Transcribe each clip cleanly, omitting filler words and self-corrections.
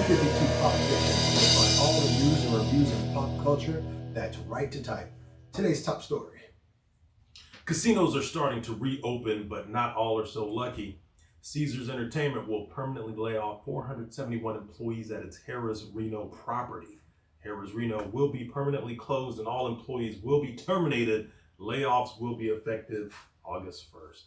52 Pop Fiction. Find all the news and reviews of pop culture that's right to type. Today's top story. Casinos are starting to reopen, but not all are so lucky. Caesars Entertainment will permanently lay off 471 employees at its Harrah's Reno property. Harrah's Reno will be permanently closed and all employees will be terminated. Layoffs will be effective August 1st.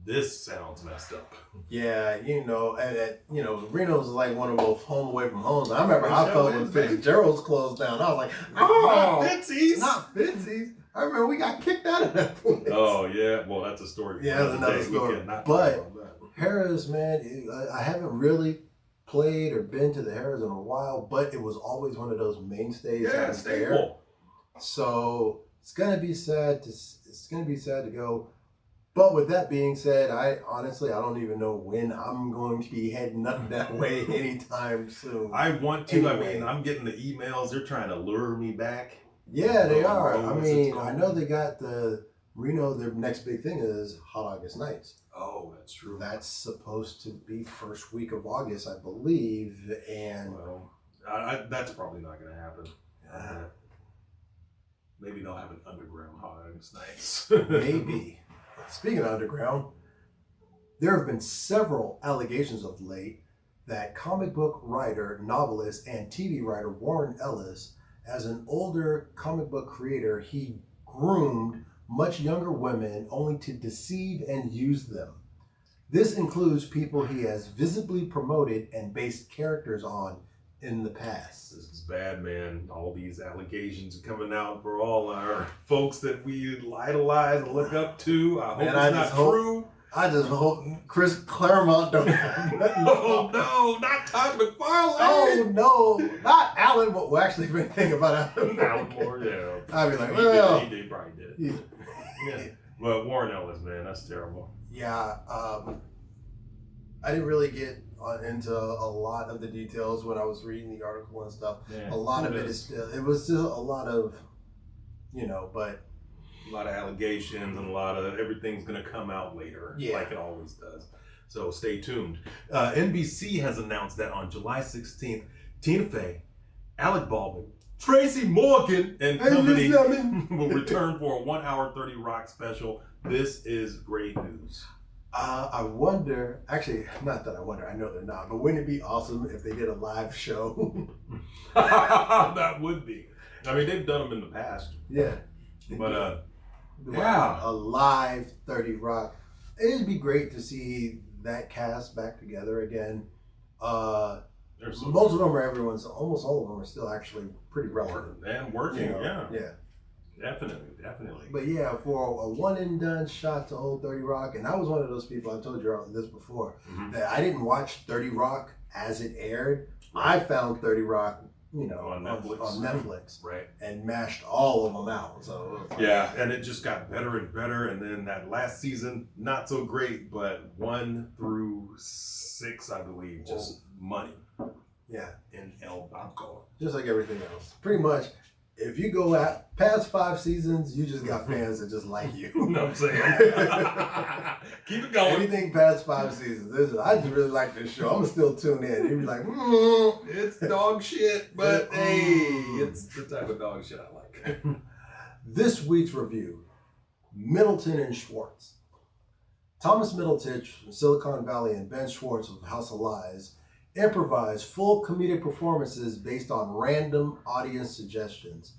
This sounds messed up. Yeah, Reno's like one of those home away from homes. I remember I felt when Fitzgerald's closed down. I was like, not Fitzy's. Not Fitzy's. I remember we got kicked out of that place. Oh, yeah. Well, that's a story. Yeah, that's another story. But Harrah's, man, I haven't really played or been to the Harrah's in a while, but it was always one of those mainstays. Yeah, staple. So it's gonna be sad to go. But with that being said, I don't even know when I'm going to be heading up that way anytime soon. I want to. Anyway. I mean, I'm getting the emails. They're trying to lure me back. Yeah, they are. I mean, I know they got the Reno. Their next big thing is Hot August Nights. Oh, that's true. That's supposed to be first week of August, I believe. And that's probably not going to happen. Maybe they'll have an underground Hot August Nights. Maybe. Speaking of underground, there have been several allegations of late that comic book writer, novelist, and TV writer Warren Ellis, as an older comic book creator, he groomed much younger women only to deceive and use them. This includes people he has visibly promoted and based characters on in the past. This is bad, man. All these allegations are coming out for all our folks that we idolize and look up to. I hope it's not true. I just hope Chris Claremont don't have nothing. Oh no, not Todd McFarlane. Oh no, not Alan. Well, actually, been thinking about Alan Moore. Yeah, I'd be like, he probably did. Yeah. But Warren Ellis, man, that's terrible. Yeah, I didn't really get into a lot of the details when I was reading the article and stuff. Yeah, a lot of it was just a lot of, but a lot of allegations and a lot of everything's going to come out later, like it always does. So stay tuned. NBC has announced that on July 16th, Tina Fey, Alec Baldwin, Tracy Morgan, and company will return for a 1 hour 30 Rock special. This is great news. I wonder, actually, not that I wonder, I know they're not, but wouldn't it be awesome if they did a live show? That would be. I mean, they've done them in the past. Yeah. But, a live 30 Rock. It'd be great to see that cast back together again. Most of them are almost all of them are still actually pretty relevant. And working, yeah. Definitely. But yeah, for a one and done shot to old 30 Rock, and I was one of those people, I've told you this before, that I didn't watch 30 Rock as it aired. I found 30 Rock, on Netflix. Right. And mashed all of them out. So yeah, and it just got better and better. And then that last season, not so great, but 1 through 6, I believe, just money. Yeah. In El Banco. Just like everything else. Pretty much. If you go at past 5 seasons, you just got fans that just like you. You know what I'm saying? Keep it going. Anything past 5 seasons. I just really like this show. I'm going to still tune in. You'd be like, it's dog shit, but hey, it's the type of dog shit I like. This week's review, Middleditch and Schwartz. Thomas Middleditch from Silicon Valley and Ben Schwartz of House of Lies improvise full comedic performances based on random audience suggestions.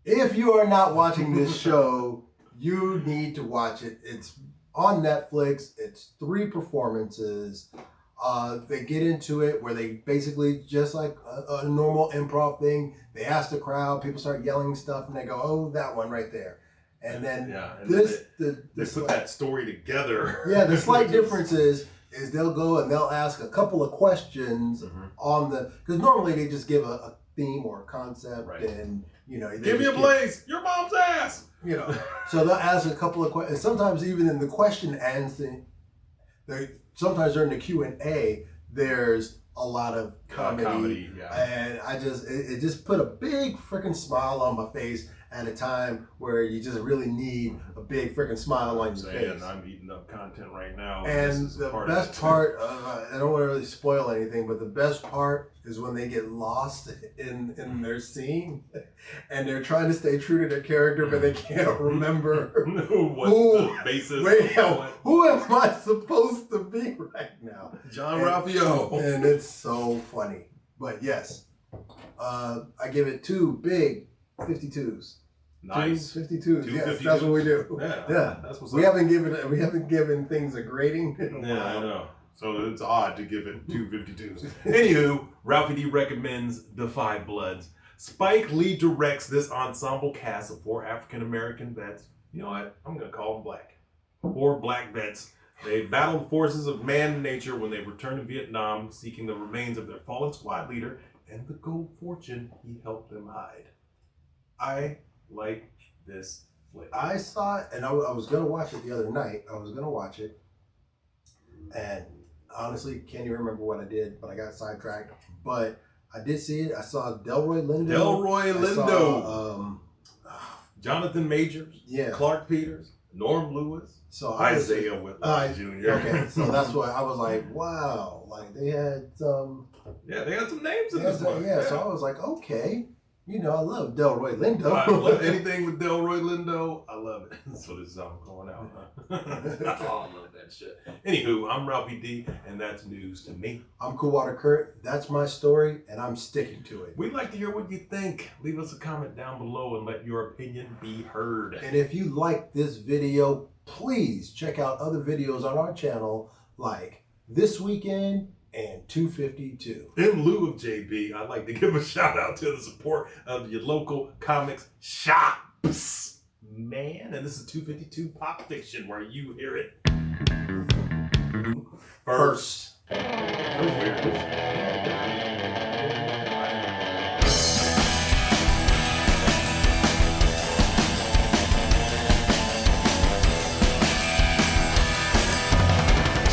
If you are not watching this show, you need to watch it. It's on Netflix. It's 3 performances. They get into it where they basically, just like a normal improv thing, they ask the crowd, people start yelling stuff, and they go, oh, that one right there. And then they put that story together. Yeah, the slight difference is they'll go and they'll ask a couple of questions on because normally they just give a theme or a concept, and give me a place, your mom's ass. So they'll ask a couple of questions. Sometimes even in the question answering, sometimes during the Q&A, there's a lot of comedy, and it just put a big freaking smile on my face at a time where you just really need a big freaking smile on your face. I'm eating up content right now. And the best part, I don't want to really spoil anything, but the best part is when they get lost in their scene and they're trying to stay true to their character, but they can't remember who am I supposed to be right now? John Ralphio. And it's so funny. But yes, I give it 2 big 52s. Nice. 52s. Yes, 52s. that's what we do. Yeah. That's what's we up. haven't given things a grading in a while. Yeah, I know. So it's odd to give it 2 52s. Anywho, Ralphie D recommends The Five Bloods. Spike Lee directs this ensemble cast of 4 African American vets. You know what? I'm gonna call them black. 4 black vets. They battled forces of man and nature when they returned to Vietnam, seeking the remains of their fallen squad leader and the gold fortune he helped them hide. I like this flick. I saw it, and I was going to watch it the other night. I was going to watch it, and honestly, can't even remember what I did, but I got sidetracked. But I did see it. I saw Delroy Lindo. Jonathan Majors. Yeah. Clark Peters. Norm Lewis. So Isaiah Whitlock Jr. Okay, so that's why I was like, wow. Like, they had some... Yeah, they had some names in this one. Yeah, so I was like, okay. You know, I love Delroy Lindo. I love anything with Delroy Lindo. I love it. So this is how I'm going out. Huh? Oh, I love that shit. Anywho, I'm Ralphie D, and that's news to me. I'm Coolwater Kurt. That's my story, and I'm sticking to it. We'd like to hear what you think. Leave us a comment down below and let your opinion be heard. And if you like this video, please check out other videos on our channel like This Weekend and 252. In lieu of JB, I'd like to give a shout out to the support of your local comics shops. Man, and this is 252 Pop Fiction, where you hear it first. That was weird.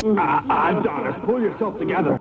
Adonis, pull yourself together.